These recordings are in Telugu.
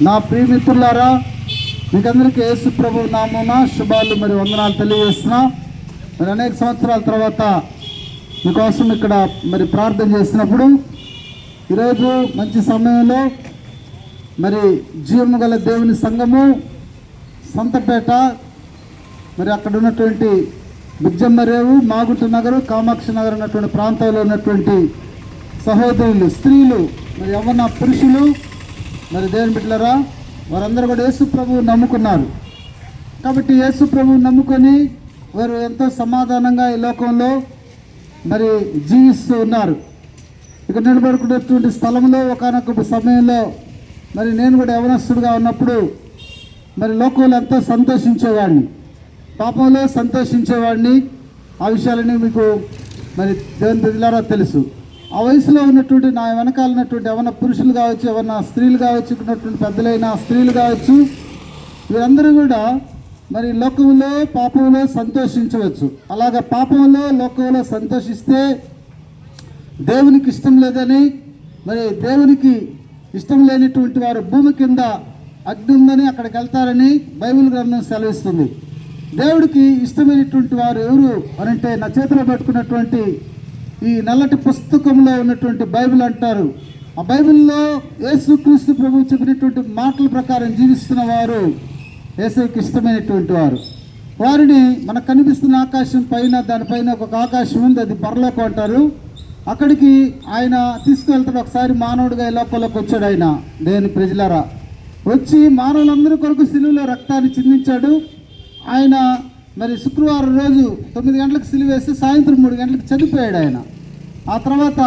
నా ప్రియమిత్రులారా, మీకందరికీ యేసు ప్రభు నామమున శుభాలు మరి వందనాలు తెలియజేస్తున్నా. మరి అనేక సంవత్సరాల తర్వాత మీకోసం ఇక్కడ మరి ప్రార్థన చేసినప్పుడు ఈరోజు మంచి సమయంలో మరి జీవము గల దేవుని సంఘము సంతపేట, మరి అక్కడ ఉన్నటువంటి బుజ్జమ్మరేవు, మాగుంట నగరు, కామాక్షి నగర్ ఉన్నటువంటి ప్రాంతాల్లో ఉన్నటువంటి సహోదరులు, స్త్రీలు, మరి యవ్వన పురుషులు, మరి దేవుని బిడ్డలారా, వారందరూ కూడా యేసు ప్రభువు నమ్ముకున్నారు. కాబట్టి యేసు ప్రభువు నమ్ముకొని వారు ఎంతో సమాధానంగా ఈ లోకంలో మరి జీవిస్తూ ఉన్నారు. ఇక్కడ నిలబడుకున్నటువంటి స్థలంలో ఒకనొక సమయంలో మరి నేను కూడా యవనస్తుడిగా ఉన్నప్పుడు మరి లోకంలో ఎంతో సంతోషించేవాడిని, పాపంలో సంతోషించేవాడిని. ఆ విషయాలని మీకు మరి దేవుని బిడ్డలారా తెలుసు. ఆ వయసులో ఉన్నటువంటి నా వెనకాల ఉన్నటువంటి ఏమన్నా పురుషులు కావచ్చు, ఏమన్నా స్త్రీలు కావచ్చు, ఉన్నటువంటి పెద్దలైన స్త్రీలు కావచ్చు, వీరందరూ కూడా మరి లోకంలో పాపంలో సంతోషించవచ్చు. అలాగా పాపంలో లోకంలో సంతోషిస్తే దేవునికి ఇష్టం లేదని, మరి దేవునికి ఇష్టం లేనటువంటి వారు భూమి కింద అగ్ని ఉందని అక్కడికి వెళ్తారని బైబిల్ గ్రంథం సెలవిస్తుంది. దేవుడికి ఇష్టమైనటువంటి వారు ఎవరు అనంటే నా చేతిలో పెట్టుకున్నటువంటి ఈ నల్లటి పుస్తకంలో ఉన్నటువంటి బైబిల్ అంటారు. ఆ బైబిల్లో యేసుక్రీస్తు ప్రభువు చెప్పినటువంటి మాటల ప్రకారం జీవిస్తున్న వారు యేసుకి ఇష్టమైనటువంటి వారు. వారిని మనకు కనిపిస్తున్న ఆకాశం పైన, దానిపైన ఒక ఆకాశం ఉంది, అది పరలోకం అంటారు. అక్కడికి ఆయన తీసుకువెళ్తాడు. ఒకసారి మానవుడిగా ఈ లోకంలోకి వచ్చాడు. ఆయన దేవుని ప్రజలారా వచ్చి మానవులందరి కొరకు సిలువలో రక్తాన్ని చిందించాడు. ఆయన మరి శుక్రవారం రోజు 9 గంటలకు సిలువ వేసి సాయంత్రం 3 గంటలకు చనిపోయాడు ఆయన. ఆ తర్వాత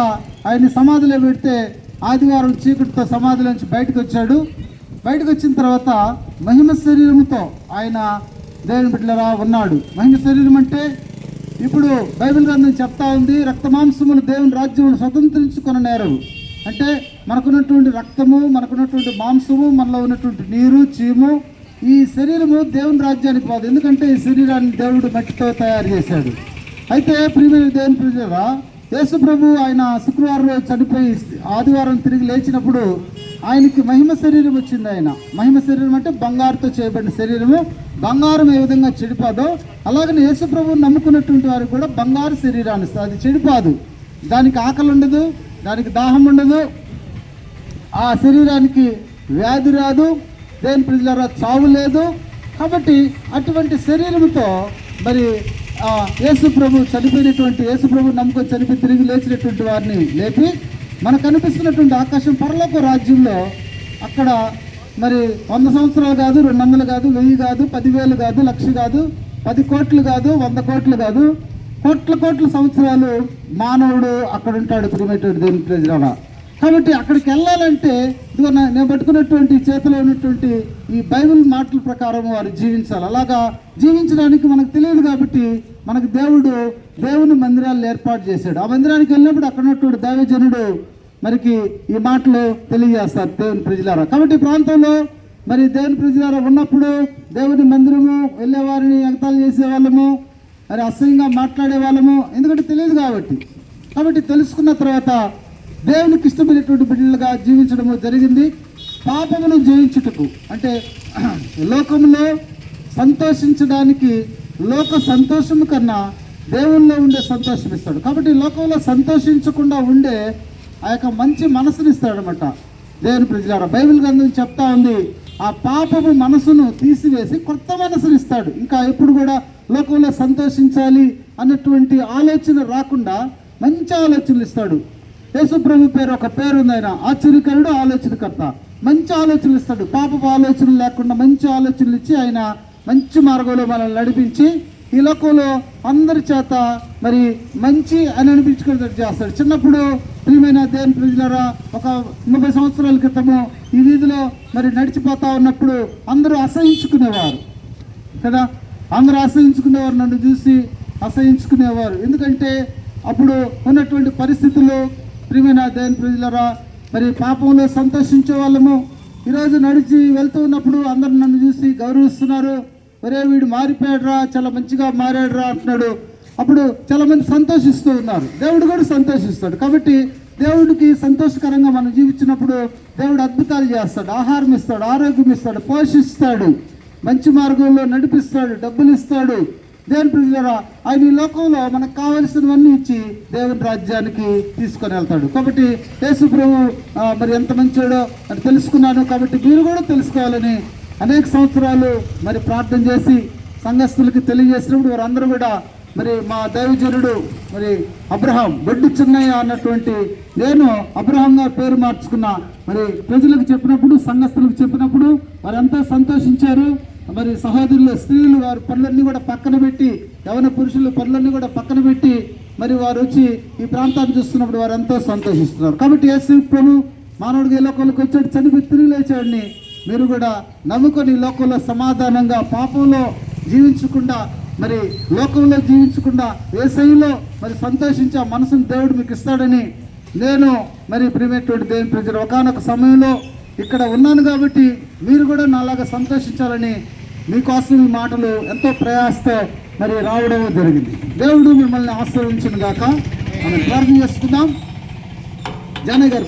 ఆయన సమాధిలో పెడితే ఆదివారం చీకటితో సమాధిలోంచి బయటకు వచ్చాడు. బయటకు వచ్చిన తర్వాత మహిమ శరీరంతో ఆయన దేవుని బిడ్డలారా ఉన్నాడు. మహిమ శరీరం అంటే ఇప్పుడు బైబిల్ గ్రంథం చెప్తా ఉంది, రక్తమాంసములు దేవుని రాజ్యమును స్వతంత్రించుకున్న నేరవు. అంటే మనకున్నటువంటి రక్తము, మనకున్నటువంటి మాంసము, మనలో ఉన్నటువంటి నీరు, చీము, ఈ శరీరము దేవుని రాజ్యానికి పోదు. ఎందుకంటే ఈ శరీరాన్ని దేవుడు మట్టితో తయారు చేశాడు. అయితే ప్రియమైన దేవుని ప్రజలారా, యేసు ప్రభు ఆయన శుక్రవారం రోజు చనిపోయి ఆదివారం తిరిగి లేచినప్పుడు ఆయనకి మహిమ శరీరం వచ్చింది. ఆయన మహిమ శరీరం అంటే బంగారుతో చేయబడిన శరీరము. బంగారం ఏ విధంగా చెడిపోదో అలాగనే యేసు ప్రభువు నమ్ముకున్నటువంటి వారికి కూడా బంగారు శరీరాన్ని ఇస్తుంది. అది చెడిపోదు, దానికి ఆకలి ఉండదు, దానికి దాహం ఉండదు, ఆ శరీరానికి వ్యాధి రాదు, దేని ప్రజలారా చావు లేదు. కాబట్టి అటువంటి శరీరంతో మరి యేసు ప్రభు చనిపోయినటువంటి, యేసు ప్రభు నమ్ముకొని చనిపోయి తిరిగి లేచినటువంటి వారిని లేపి మనకు కనిపిస్తున్నటువంటి ఆకాశం పరలోక రాజ్యంలో అక్కడ మరి 100 సంవత్సరాలు కాదు, 200 కాదు, 1000 కాదు, 10,000 కాదు, 1,00,000 కాదు, 10 కోట్లు కాదు, 100 కోట్లు కాదు, కోట్ల సంవత్సరాలు మానవుడు అక్కడ ఉంటాడు. ప్రియమైనటువంటి దేవుని ప్రజలారా, కాబట్టి అక్కడికి వెళ్ళాలంటే ఇదిగో నేను పట్టుకున్నటువంటి చేతిలో ఉన్నటువంటి ఈ బైబిల్ మాటల ప్రకారం వారు జీవించాలి. అలాగా జీవించడానికి మనకు తెలియదు కాబట్టి మనకు దేవుని మందిరాలను ఏర్పాటు చేశాడు. ఆ మందిరానికి వెళ్ళినప్పుడు అక్కడ ఉన్నటువంటి దైవజనుడు మరికి ఈ మాటలు తెలియజేస్తారు దేవుని ప్రజలారా. కాబట్టి ఈ ప్రాంతంలో మరి దేవుని ప్రజలారా ఉన్నప్పుడు దేవుని మందిరము వెళ్ళే వారిని ఎగతాళి చేసేవాళ్ళము, మరి అసహ్యంగా మాట్లాడే వాళ్ళము, ఎందుకంటే తెలియదు కాబట్టి తెలుసుకున్న తర్వాత దేవునికి ఇష్టమైనటువంటి బిడ్డలుగా జీవించడము జరిగింది. పాపమును జయించుటకు అంటే లోకంలో సంతోషించడానికి లోక సంతోషము కన్నా దేవుల్లో ఉండే సంతోషం ఇస్తాడు. కాబట్టి లోకంలో సంతోషించకుండా ఉండే ఆ యొక్క మంచి మనసునిస్తాడనమాట దేవుని ప్రజలారా. బైబిల్ గ్రంథం చెప్తా ఉంది, ఆ పాపము మనసును తీసివేసి కొత్త మనసుని ఇస్తాడు. ఇంకా ఎప్పుడు కూడా లోకంలో సంతోషించాలి అన్నటువంటి ఆలోచన రాకుండా మంచి ఆలోచనలు ఇస్తాడు. యేసు ప్రభు పేరు ఒక పేరు ఉంది, ఆయన ఆశ్చర్యకరుడు, ఆలోచనకర్త. మంచి ఆలోచనలు ఇస్తాడు. పాపపు ఆలోచనలు లేకుండా మంచి ఆలోచనలు ఇచ్చి ఆయన మంచి మార్గంలో మనల్ని నడిపించి ఈ లోకంలో అందరి చేత మరి మంచి అని అనిపించుకునేటట్టు చేస్తాడు. చిన్నప్పుడు ప్రియమైన దేవుని ప్రజలారా, ఒక 30 సంవత్సరాల క్రితము ఈ వీధిలో మరి నడిచిపోతా ఉన్నప్పుడు అందరూ అసహించుకునేవారు కదా, అందరూ అసహించుకునేవారు, నన్ను చూసి అసహించుకునేవారు. ఎందుకంటే అప్పుడు ఉన్నటువంటి పరిస్థితులు ప్రియమైన దేవుని ప్రజలారా, మరి పాపంలో సంతోషించే వాళ్ళము. ఈరోజు నడిచి వెళ్తూ ఉన్నప్పుడు అందరు నన్ను చూసి గౌరవిస్తున్నారు, ఒరే వీడు మారిపోయాడురా, చాలా మంచిగా మారాడురా అంటున్నాడు. అప్పుడు చాలామంది సంతోషిస్తూ ఉన్నారు, దేవుడు కూడా సంతోషిస్తాడు. కాబట్టి దేవుడికి సంతోషకరంగా మనం జీవించినప్పుడు దేవుడు అద్భుతాలు చేస్తాడు, ఆహారం ఇస్తాడు, ఆరోగ్యం ఇస్తాడు, పోషిస్తాడు, మంచి మార్గంలో నడిపిస్తాడు, డబ్బులు ఇస్తాడు. దేవుని ప్రియులారా, ఆయన ఈ లోకంలో మనకు కావలసినవన్నీ ఇచ్చి దేవుని రాజ్యానికి తీసుకొని వెళ్తాడు. కాబట్టి యేసు ప్రభు మరి ఎంత మంచోడో అని తెలుసుకున్నాను. కాబట్టి మీరు కూడా తెలుసుకోవాలని అనేక సంవత్సరాలు మరి ప్రార్థన చేసి సంఘస్థులకి తెలియజేసినప్పుడు వారందరూ కూడా మరి మా దైవజనుడు మరి అబ్రహాం బొడ్డు చిన్నయ్య అన్నటువంటి నేను అబ్రహాంగా పేరు మార్చుకున్నా. మరి ప్రజలకు చెప్పినప్పుడు, సంఘస్థులకు చెప్పినప్పుడు వారంతా సంతోషించారు. మరి సహోదరులు, స్త్రీలు వారి పనులన్నీ కూడా పక్కన పెట్టి, యవన పురుషులు పనులన్నీ కూడా పక్కన పెట్టి మరి వారు వచ్చి ఈ ప్రాంతాన్ని చూస్తున్నప్పుడు వారు ఎంతో సంతోషిస్తున్నారు. కాబట్టి యేసు ప్రభు మానవుడిగా ఈ లోకంలోకి వచ్చాడు, చనిపోయి తిరిగి లేచాడని మీరు కూడా నమ్ముకొని లోకంలో సమాధానంగా, పాపంలో జీవించకుండా, మరి లోకంలో జీవించకుండా యేసయ్యలో మరి సంతోషించి ఆ మనసును దేవుడు మీకు ఇస్తాడని నేను మరి ప్రియమైనటువంటి దేవుని ప్రజలు ఒకానొక సమయంలో ఇక్కడ ఉన్నాను. కాబట్టి మీరు కూడా నాలాగా సంతోషించాలని మీకోసం ఈ మాటలు ఎంతో ప్రయాసతో మరి రావడం జరిగింది. దేవుడు మిమ్మల్ని ఆశీర్వదించును గాక. మనం ప్రార్థన చేసుకుందాం. జానయ్య గారు